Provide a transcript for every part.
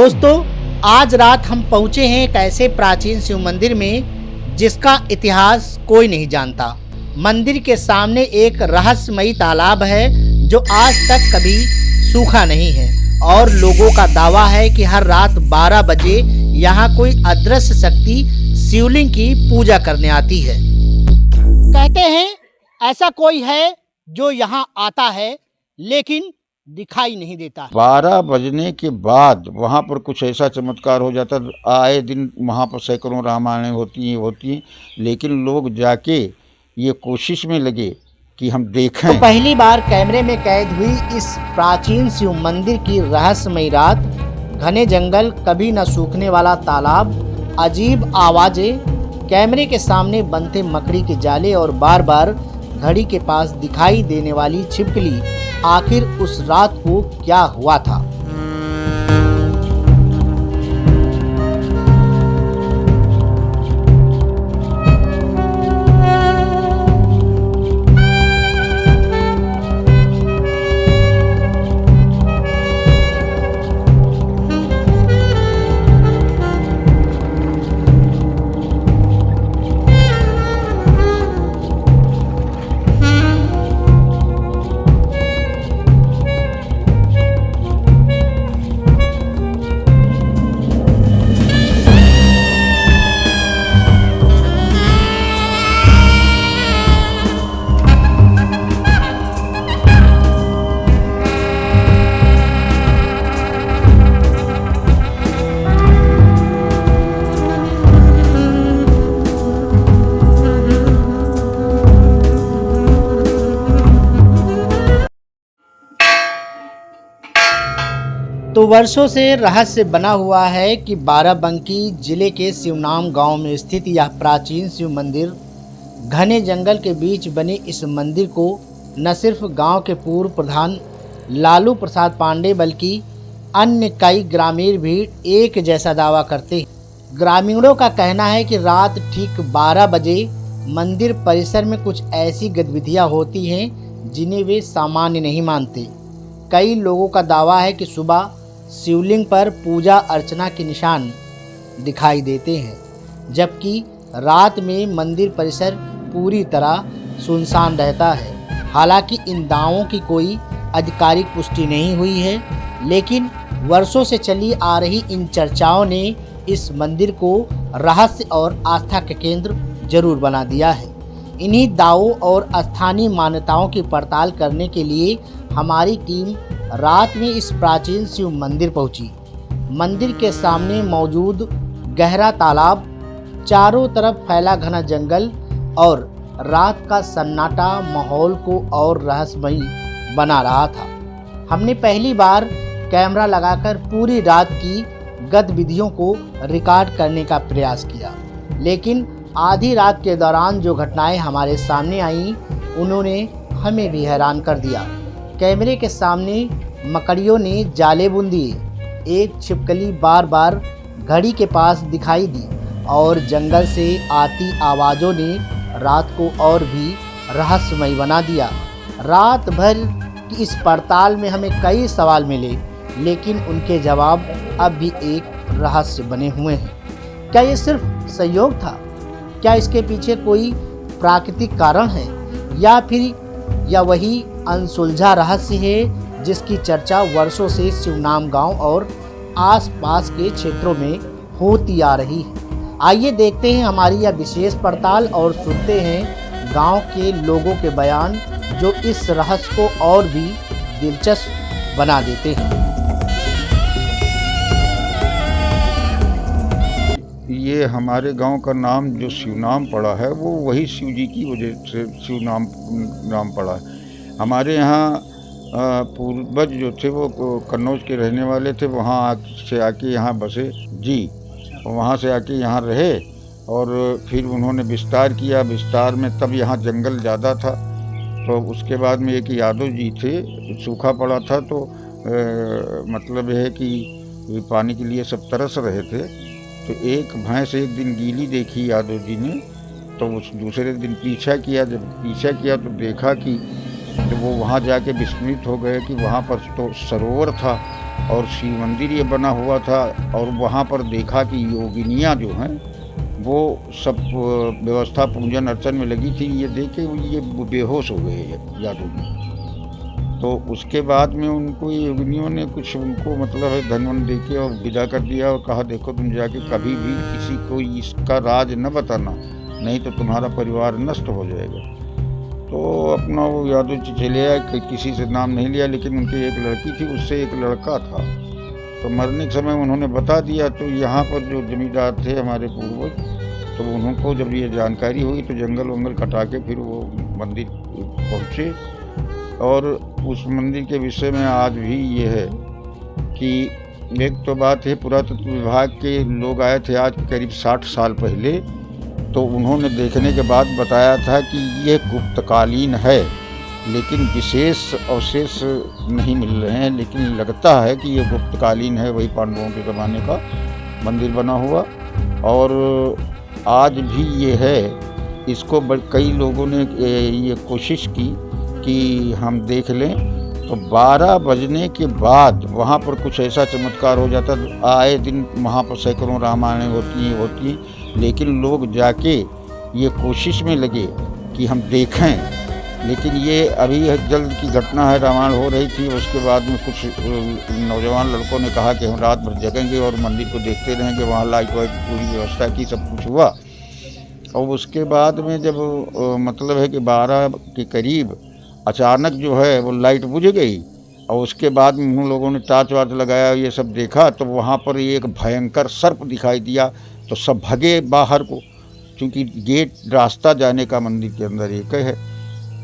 दोस्तों, आज रात हम पहुंचे हैं एक ऐसे प्राचीन शिव मंदिर में जिसका इतिहास कोई नहीं जानता। मंदिर के सामने एक रहस्यमयी तालाब है जो आज तक कभी सूखा नहीं है और लोगों का दावा है कि हर रात 12 बजे यहाँ कोई अदृश्य शक्ति शिवलिंग की पूजा करने आती है। कहते हैं ऐसा कोई है जो यहाँ आता है लेकिन दिखाई नहीं देता। 12 बजने के बाद वहाँ पर कुछ ऐसा चमत्कार हो जाता। आए दिन वहाँ पर सैकड़ों रामायणें होती हैं, लेकिन लोग जाके ये कोशिश में लगे कि हम देखें। तो पहली बार कैमरे में कैद हुई इस प्राचीन शिव मंदिर की रहस्यमयी रात, घने जंगल, कभी न सूखने वाला तालाब, अजीब आवाजें, कैमरे के सामने बनते मकड़ी के जाले और बार बार घड़ी के पास दिखाई देने वाली छिपकली। आखिर उस रात को क्या हुआ था? तो वर्षों से रहस्य बना हुआ है कि बाराबंकी जिले के शिवनाम गांव में स्थित यह प्राचीन शिव मंदिर, घने जंगल के बीच बने इस मंदिर को न सिर्फ गांव के पूर्व प्रधान लालू प्रसाद पांडे बल्कि अन्य कई ग्रामीण भी एक जैसा दावा करते हैं। ग्रामीणों का कहना है कि रात ठीक 12 बजे मंदिर परिसर में कुछ ऐसी गतिविधियां होती हैं जिन्हें वे सामान्य नहीं मानते। कई लोगों का दावा है कि सुबह शिवलिंग पर पूजा अर्चना के निशान दिखाई देते हैं, जबकि रात में मंदिर परिसर पूरी तरह सुनसान रहता है। हालांकि इन दावों की कोई आधिकारिक पुष्टि नहीं हुई है, लेकिन वर्षों से चली आ रही इन चर्चाओं ने इस मंदिर को रहस्य और आस्था के केंद्र जरूर बना दिया है। इन्हीं दावों और स्थानीय मान्यताओं की पड़ताल करने के लिए हमारी टीम रात में इस प्राचीन शिव मंदिर पहुंची। मंदिर के सामने मौजूद गहरा तालाब, चारों तरफ फैला घना जंगल और रात का सन्नाटा माहौल को और रहस्यमयी बना रहा था। हमने पहली बार कैमरा लगाकर पूरी रात की गतिविधियों को रिकॉर्ड करने का प्रयास किया, लेकिन आधी रात के दौरान जो घटनाएं हमारे सामने आईं, उन्होंने हमें भी हैरान कर दिया। कैमरे के सामने मकड़ियों ने जाले बुन दिए, एक छिपकली बार बार घड़ी के पास दिखाई दी और जंगल से आती आवाज़ों ने रात को और भी रहस्यमय बना दिया। रात भर की इस पड़ताल में हमें कई सवाल मिले, लेकिन उनके जवाब अब भी एक रहस्य बने हुए हैं। क्या ये सिर्फ संयोग था? क्या इसके पीछे कोई प्राकृतिक कारण है, या फिर वही अनसुलझा रहस्य है जिसकी चर्चा वर्षों से शिवनाम गांव और आसपास के क्षेत्रों में होती आ रही है? आइए देखते हैं हमारी यह विशेष पड़ताल और सुनते हैं गांव के लोगों के बयान, जो इस रहस्य को और भी दिलचस्प बना देते हैं। ये हमारे गांव का नाम जो शिवनाम पड़ा है वो वही शिव जी की वजह से शिवनाम नाम पड़ा है। हमारे यहाँ पूर्वज जो थे वो कन्नौज के रहने वाले थे, वहाँ से आके यहाँ बसे जी, वहाँ से आके यहाँ रहे और फिर उन्होंने विस्तार किया। विस्तार में तब यहाँ जंगल ज़्यादा था, तो उसके बाद में एक यादव जी थे, सूखा पड़ा था, तो मतलब है कि पानी के लिए सब तरस रहे थे। तो एक भैंस एक दिन गीली देखी यादव जी ने, तो उस दूसरे दिन पीछा किया। जब पीछा किया तो देखा कि तो वो वहाँ जाके विस्मित हो गए कि वहाँ पर तो सरोवर था और शिव मंदिर ये बना हुआ था, और वहाँ पर देखा कि योगिनियाँ जो हैं वो सब व्यवस्था पूजन अर्चन में लगी थी। ये देख के ये बेहोश हो गए यादव जी। तो उसके बाद में उनको योगिनियों ने कुछ उनको मतलब है धन वन दे के और विदा कर दिया और कहा देखो तुम जाके कभी भी किसी को इसका राज न बताना, नहीं तो तुम्हारा परिवार नष्ट हो जाएगा। तो अपना वो यादव जी चले आए, किसी से नाम नहीं लिया, लेकिन उनकी एक लड़की थी, उससे एक लड़का था। तो मरने के समय उन्होंने बता दिया। तो यहाँ पर जो जमींदार थे हमारे पूर्वज, तो उनको जब ये जानकारी हुई तो जंगल वंगल कटा के फिर वो मंदिर पहुँचे। और उस मंदिर के विषय में आज भी ये है कि एक तो बात है, पुरातत्व विभाग के लोग आए थे आज करीब 60 साल पहले, तो उन्होंने देखने के बाद बताया था कि ये गुप्तकालीन है, लेकिन विशेष अवशेष नहीं मिल रहे हैं, लेकिन लगता है कि ये गुप्तकालीन है, वही पांडवों के ज़माने का मंदिर बना हुआ। और आज भी ये है। इसको कई लोगों ने ये कोशिश की कि हम देख लें, तो 12 बजने के बाद वहाँ पर कुछ ऐसा चमत्कार हो जाता। आए दिन वहाँ पर सैकड़ों रामायणें होती, लेकिन लोग जाके ये कोशिश में लगे कि हम देखें। लेकिन ये अभी जल्द की घटना है, रामायण हो रही थी, उसके बाद में कुछ नौजवान लड़कों ने कहा कि हम रात भर जगेंगे और मंदिर को देखते रहेंगे। वहाँ लाइट वाइट पूरी व्यवस्था की, सब कुछ हुआ। और उसके बाद में जब मतलब है कि 12 के करीब अचानक जो है वो लाइट बुझ गई, और उसके बाद में उन लोगों ने टार्च वार्च लगाया, ये सब देखा, तो वहाँ पर एक भयंकर सर्प दिखाई दिया। तो सब भगे बाहर को, क्योंकि गेट रास्ता जाने का मंदिर के अंदर एक है।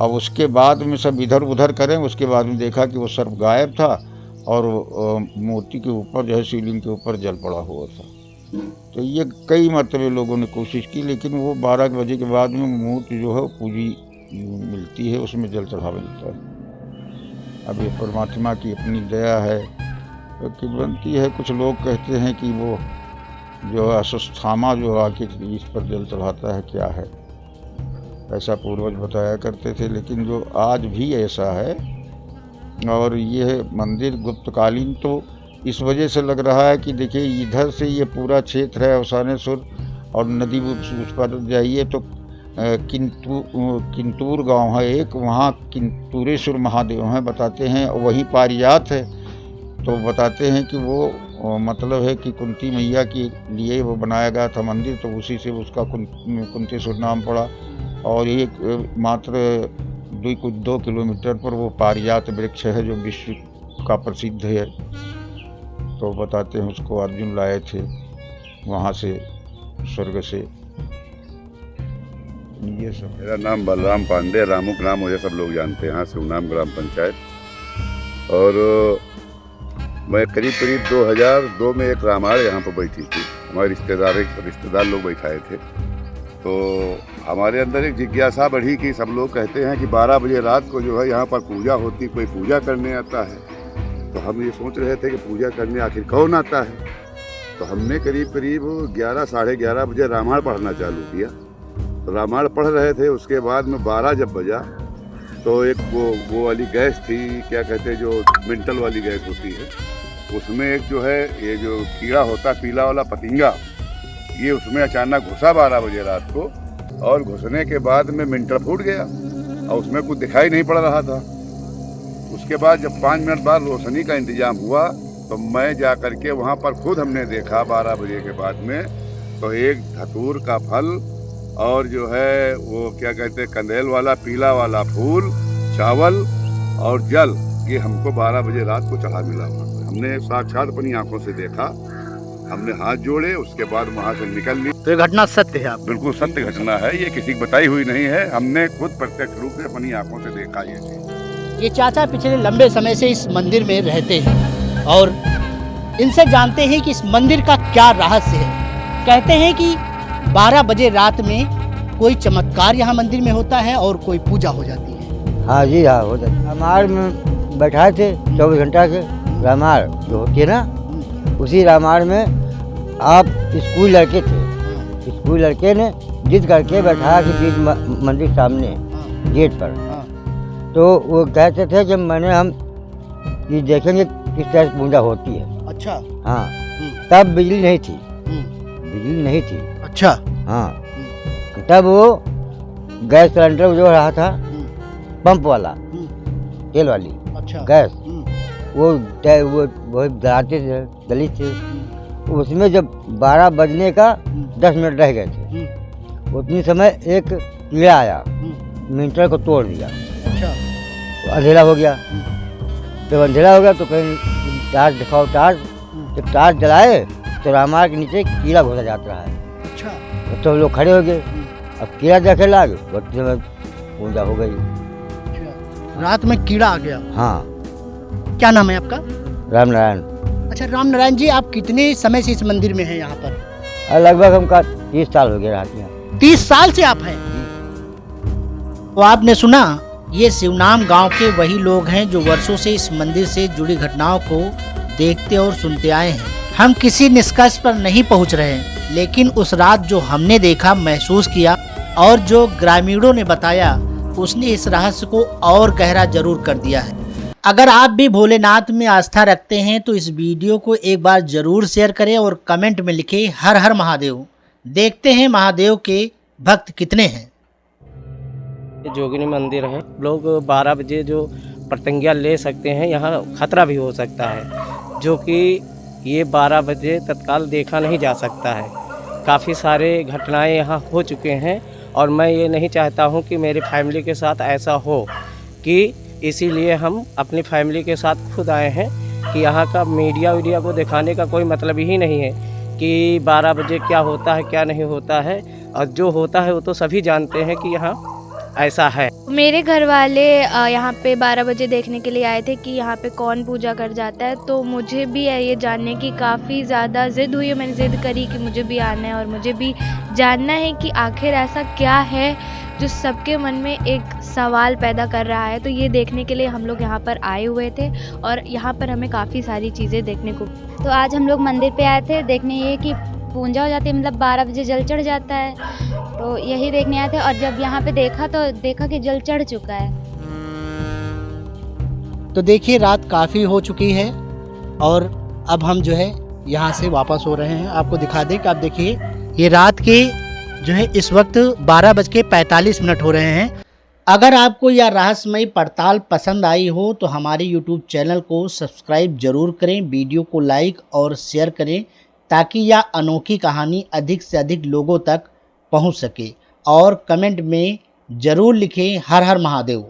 अब उसके बाद में सब इधर उधर करें, उसके बाद में देखा कि वो सर्प गायब था और मूर्ति के ऊपर जो है शिवलिंग के ऊपर जल पड़ा हुआ था। तो ये कई मरतबे लोगों ने कोशिश की, लेकिन वो 12 बजे के बाद में मूर्ति जो है पूजी मिलती है, उसमें जल चढ़ावा मिलता है। अब ये परमात्मा की अपनी दया है कि बनती है। कुछ लोग कहते हैं कि वो जो है अश्वत्थामा जो आके इस पर जल चढ़ाता है, क्या है, ऐसा पूर्वज बताया करते थे। लेकिन जो आज भी ऐसा है। और ये मंदिर गुप्तकालीन तो इस वजह से लग रहा है कि देखिए इधर से ये पूरा क्षेत्र है अवसानेश्वर, और नदी उस पर जाइए तो किंतूर गांव है एक, वहाँ किंतूरेश्वर महादेव हैं बताते हैं, वही पारिजात है। तो बताते हैं कि वो मतलब है कि कुंती मैया के लिए वो बनाया गया था मंदिर, तो उसी से उसका कुंतेश्वर नाम पड़ा। और एक मात्र 2 किलोमीटर पर वो पारिजात वृक्ष है जो विश्व का प्रसिद्ध है। तो बताते हैं उसको अर्जुन लाए थे वहाँ से, स्वर्ग से। ये सब। मेरा नाम बलराम पांडे, रामू के नाम मुझे सब लोग जानते हैं, यहाँ शिवनाम ग्राम पंचायत। और मैं करीब 2002 में एक रामायण यहाँ पर बैठी थी, हमारे रिश्तेदार लोग बैठाए थे। तो हमारे अंदर एक जिज्ञासा बढ़ी कि सब लोग कहते हैं कि 12 बजे रात को जो है यहाँ पर पूजा होती, कोई पूजा करने आता है। तो हम ये सोच रहे थे कि पूजा करने आखिर कौन आता है। तो हमने करीब 11 साढ़े 11 बजे रामायण पढ़ना चालू किया। तो रामायण पढ़ रहे थे, उसके बाद में 12 जब बजा तो एक वो वाली गैस थी, क्या कहते हैं, जो मेंटल वाली गैस होती है, उसमें एक जो है ये जो कीड़ा होता पीला वाला पतिंगा, ये उसमें अचानक घुसा 12 बजे रात को। और घुसने के बाद में मेंटल फूट गया और उसमें कुछ दिखाई नहीं पड़ रहा था। उसके बाद जब 5 मिनट बाद रोशनी का इंतजाम हुआ तो मैं जा कर के वहाँ पर खुद हमने देखा 12 बजे के बाद में, तो एक धतूर का फल और जो है वो क्या कहते हैं कंदेल वाला पीला वाला फूल, चावल और जल, ये हमको 12 बजे रात को चढ़ा मिला। हमने साक्षात अपनी आंखों से देखा, हमने हाथ जोड़े, उसके बाद वहाँ से निकल ली। तो ये घटना सत्य है? आप बिल्कुल सत्य घटना है, ये किसी की बताई हुई नहीं है, हमने खुद प्रत्यक्ष रूप से अपनी आंखों से देखा ये चीज। ये चाचा पिछले लंबे समय से इस मंदिर में रहते हैं और इनसे जानते हैं कि इस मंदिर का क्या रहस्य है। कहते हैं कि 12 बजे रात में कोई चमत्कार यहाँ मंदिर में होता है और कोई पूजा हो जाती है। हाँ जी, हाँ हो जाती है। रामायण में बैठाए थे 24 घंटा के रामायण जो होती है ना, उसी रामायण में आप स्कूल लड़के थे, स्कूल लड़के ने जिद करके बैठाया कि मंदिर सामने गेट पर। तो वो कहते थे कि हम ये देखेंगे किस तरह से पूजा होती है। अच्छा। हाँ, हम्म, तब बिजली नहीं थी, हम्म, बिजली नहीं थी। अच्छा। हाँ, तब वो गैस सिलेंडर जो रहा था हम्म, पंप वाला, हम्म, तेल वाली अच्छा। गैस, हम्म, वो जलाते थे, दलित थे। उसमें जब 12 बजने का 10 मिनट रह गए थे, हम्म, उतनी समय एक कीड़ा आया, हम्म, मीटर को तोड़ दिया। अच्छा। तो अंधेरा हो गया। जब अंधेरा हो गया तो कहीं टार्च दिखाओ, टार्च। जब टार्च जलाए तो रामायण के नीचे कीड़ा घुसा जाता रहा है। अच्छा। तो लोग खड़े हो गए, अब कीड़ा देखे लाग, वक्त समय पूजा हो गई। अच्छा, रात में कीड़ा आ गया। हाँ, क्या नाम है आपका? राम नारायण। अच्छा, राम नारायण जी, आप कितने समय से इस मंदिर में हैं यहाँ पर? लगभग हमका 30 साल हो गए रात में। 30 साल से आप हैं? तो आपने सुना, ये शिवनाम गांव के वही लोग हैं जो वर्षों से इस मंदिर से जुड़ी घटनाओं को देखते और सुनते आए हैं। हम किसी निष्कर्ष पर नहीं पहुंच रहे हैं, लेकिन उस रात जो हमने देखा, महसूस किया और जो ग्रामीणों ने बताया, उसने इस रहस्य को और गहरा जरूर कर दिया है। अगर आप भी भोलेनाथ में आस्था रखते हैं तो इस वीडियो को एक बार जरूर शेयर करें और कमेंट में लिखें हर हर महादेव। देखते हैं महादेव के भक्त कितने हैं। जोगिनी मंदिर है। लोग 12 बजे जो प्रतिज्ञा ले सकते हैं, यहाँ खतरा भी हो सकता है, जो कि ये 12 बजे तत्काल देखा नहीं जा सकता है। काफ़ी सारे घटनाएं यहाँ हो चुके हैं और मैं ये नहीं चाहता हूँ कि मेरी फैमिली के साथ ऐसा हो, कि इसीलिए हम अपनी फैमिली के साथ खुद आए हैं कि यहाँ का मीडिया को दिखाने का कोई मतलब ही नहीं है कि 12 बजे क्या होता है क्या नहीं होता है, और जो होता है वो तो सभी जानते हैं कि यहाँ ऐसा है। मेरे घर वाले यहाँ पे 12 बजे देखने के लिए आए थे कि यहाँ पे कौन पूजा कर जाता है, तो मुझे भी ये जानने की काफ़ी ज़्यादा ज़िद हुई। मैंने ज़िद करी कि मुझे भी आना है और मुझे भी जानना है कि आखिर ऐसा क्या है जो सबके मन में एक सवाल पैदा कर रहा है। तो ये देखने के लिए हम लोग यहाँ पर आए हुए थे और यहाँ पर हमें काफ़ी सारी चीज़ें देखने को। तो आज हम लोग मंदिर पे आए थे देखने ये कि पूजा हो जाती है, मतलब 12 बजे जल चढ़ जाता है, तो यही देखने आए थे। और जब यहाँ पे देखा तो देखा कि जल चढ़ चुका है। तो देखिए, रात काफ़ी हो चुकी है और अब हम जो है यहाँ से वापस हो रहे हैं। आपको दिखा दें कि आप देखिए, ये रात के जो है इस वक्त 12:45 हो रहे हैं। अगर आपको यह रहस्यमयी पड़ताल पसंद आई हो तो हमारे YouTube चैनल को सब्सक्राइब जरूर करें, वीडियो को लाइक और शेयर करें, ताकि यह अनोखी कहानी अधिक से अधिक लोगों तक पहुंच सके। और कमेंट में ज़रूर लिखें हर हर महादेव।